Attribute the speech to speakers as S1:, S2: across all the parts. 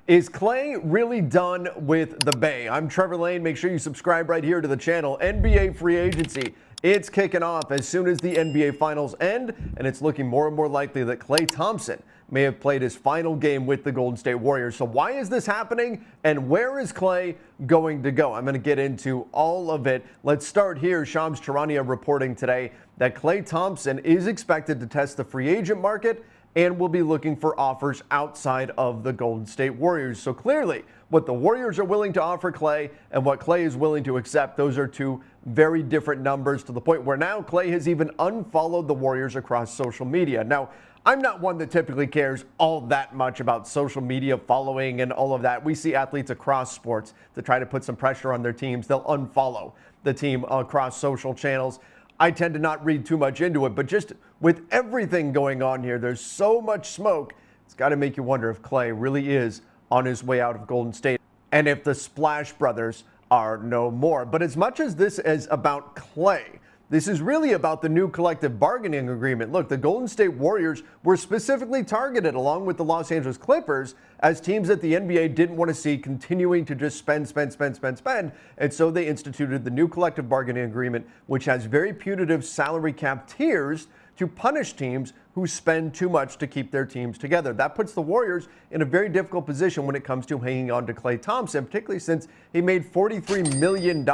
S1: Is Klay really done with the Bay? I'm Trevor Lane. Make sure you subscribe right here to the channel. NBA free agency. It's kicking off as soon as the NBA Finals end, and it's looking more and more likely that Klay Thompson may have played his final game with the Golden State Warriors. So why is this happening, and where is Klay going to go? I'm going to get into all of it. Let's start here. Shams Charania reporting today that Klay Thompson is expected to test the free agent market and will be looking for offers outside of the Golden State Warriors. So clearly, what the Warriors are willing to offer Klay and what Klay is willing to accept, those are two very different numbers, to the point where now Klay has even unfollowed the Warriors across social media. Now, I'm not one that typically cares all that much about social media following and all of that. We see athletes across sports to try to put some pressure on their teams. They'll unfollow the team across social channels. I tend to not read too much into it, but just with everything going on here, there's so much smoke. It's got to make you wonder if Klay really is on his way out of Golden State and if the Splash Brothers are no more. But as much as this is about Klay, this is really about the new collective bargaining agreement. Look, the Golden State Warriors were specifically targeted, along with the Los Angeles Clippers, as teams that the NBA didn't want to see continuing to just spend. And so they instituted the new collective bargaining agreement, which has very punitive salary cap tiers to punish teams who spend too much to keep their teams together. That puts the Warriors in a very difficult position when it comes to hanging on to Klay Thompson, particularly since he made $43 million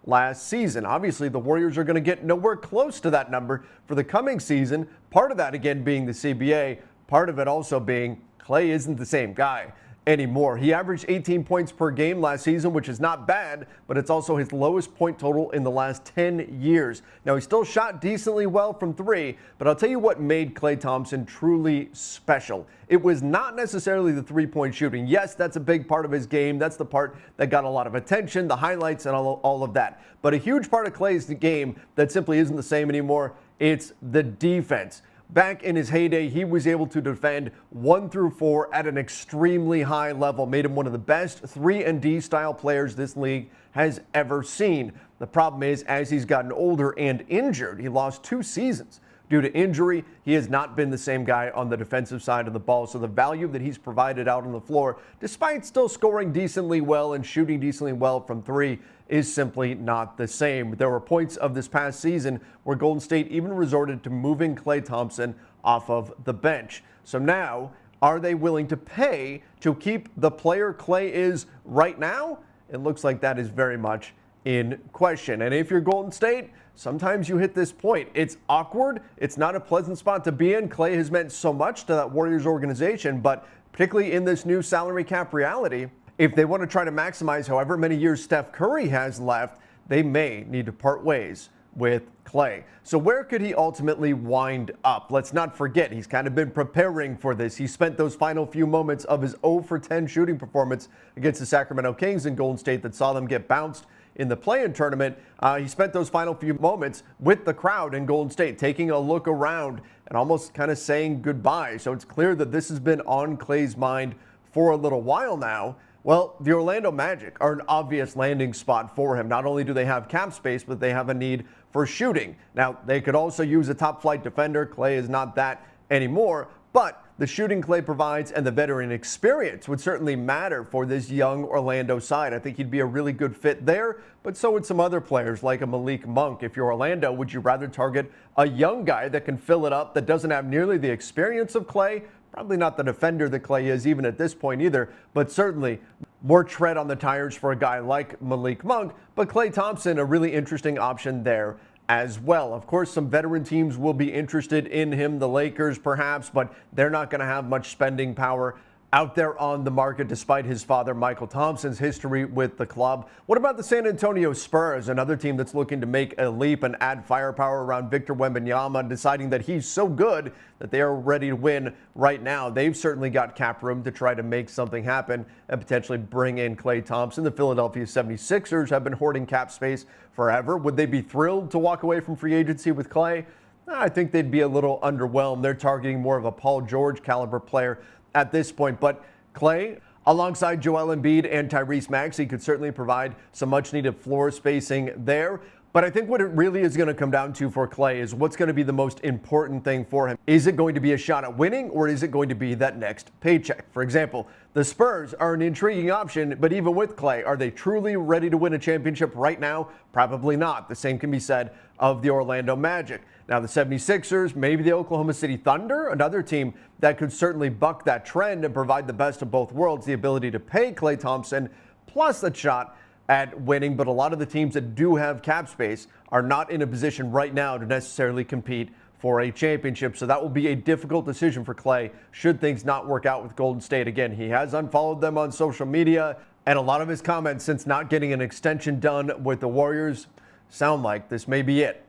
S1: last season. Obviously, the Warriors are going to get nowhere close to that number for the coming season. Part of that, again, being the CBA. Part of it also being Klay isn't the same guy anymore. He averaged 18 points per game last season, which is not bad, but it's also his lowest point total in the last 10 years. Now, he still shot decently well from three, but I'll tell you what made Klay Thompson truly special. It was not necessarily the three-point shooting. Yes, that's a big part of his game. That's the part that got a lot of attention, the highlights and all of that. But a huge part of Klay's game that simply isn't the same anymore, it's the defense. Back in his heyday, he was able to defend 1 through 4 at an extremely high level, made him one of the best 3-and-D style players this league has ever seen. The problem is, as he's gotten older and injured, he lost 2 seasons due to injury. He has not been the same guy on the defensive side of the ball. So the value that he's provided out on the floor, despite still scoring decently well and shooting decently well from three, is simply not the same. There were points of this past season where Golden State even resorted to moving Klay Thompson off of the bench. So now, are they willing to pay to keep the player Klay is right now? It looks like that is very much in question. And if you're Golden State, sometimes you hit this point. It's awkward. It's not a pleasant spot to be in. Klay has meant so much to that Warriors organization, but particularly in this new salary cap reality, if they want to try to maximize however many years Steph Curry has left, they may need to part ways with Klay. So where could he ultimately wind up? Let's not forget, he's kind of been preparing for this. He spent those final few moments of his 0 for 10 shooting performance against the Sacramento Kings in Golden State that saw them get bounced in the play-in tournament. He spent those final few moments with the crowd in Golden State, taking a look around and almost kind of saying goodbye. So it's clear that this has been on Klay's mind for a little while now. Well, the Orlando Magic are an obvious landing spot for him. Not only do they have cap space, but they have a need for shooting. Now, they could also use a top-flight defender. Klay is not that anymore, but the shooting Klay provides and the veteran experience would certainly matter for this young Orlando side. I think he'd be a really good fit there, but so would some other players like a Malik Monk. If you're Orlando, would you rather target a young guy that can fill it up, that doesn't have nearly the experience of Klay? Probably not the defender that Klay is even at this point either, but certainly more tread on the tires for a guy like Malik Monk. But Klay Thompson, a really interesting option there as well. Of course, some veteran teams will be interested in him, the Lakers perhaps, but they're not going to have much spending power out there on the market, despite his father, Michael Thompson's history with the club. What about the San Antonio Spurs, another team that's looking to make a leap and add firepower around Victor Wembanyama, deciding that he's so good that they are ready to win right now? They've certainly got cap room to try to make something happen and potentially bring in Klay Thompson. The Philadelphia 76ers have been hoarding cap space forever. Would they be thrilled to walk away from free agency with Klay? I think they'd be a little underwhelmed. They're targeting more of a Paul George caliber player at this point. But Klay, alongside Joel Embiid and Tyrese Maxey, could certainly provide some much needed floor spacing there. But I think what it really is going to come down to for Klay is what's going to be the most important thing for him. Is it going to be a shot at winning, or is it going to be that next paycheck? For example, the Spurs are an intriguing option, but even with Klay, are they truly ready to win a championship right now? Probably not. The same can be said of the Orlando Magic. Now, the 76ers, maybe the Oklahoma City Thunder, another team that could certainly buck that trend and provide the best of both worlds, the ability to pay Klay Thompson plus a shot at winning. But a lot of the teams that do have cap space are not in a position right now to necessarily compete for a championship. So that will be a difficult decision for Klay should things not work out with Golden State. Again, he has unfollowed them on social media, and a lot of his comments since not getting an extension done with the Warriors sound like this may be it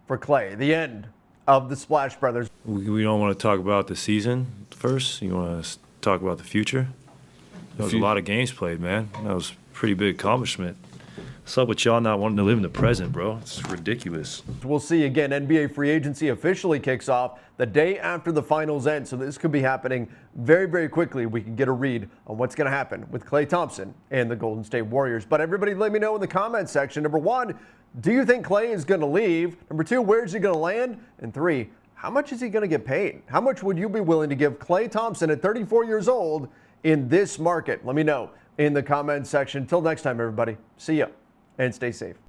S1: for Klay, the end of the Splash Brothers.
S2: We don't want to talk about the season first. You want to talk about the future? There was a lot of games played, man. That was a pretty big accomplishment. What's up with y'all not wanting to live in the present, bro? It's ridiculous.
S1: We'll see. Again, NBA free agency officially kicks off the day after the finals end, so this could be happening very, very quickly. We can get a read on what's going to happen with Klay Thompson and the Golden State Warriors. But everybody let me know in the comments section. Number one, do you think Klay is going to leave? Number two, where's he going to land? And three, how much is he going to get paid? How much would you be willing to give Klay Thompson at 34 years old in this market? Let me know in the comments section. Till next time, everybody. See ya and stay safe.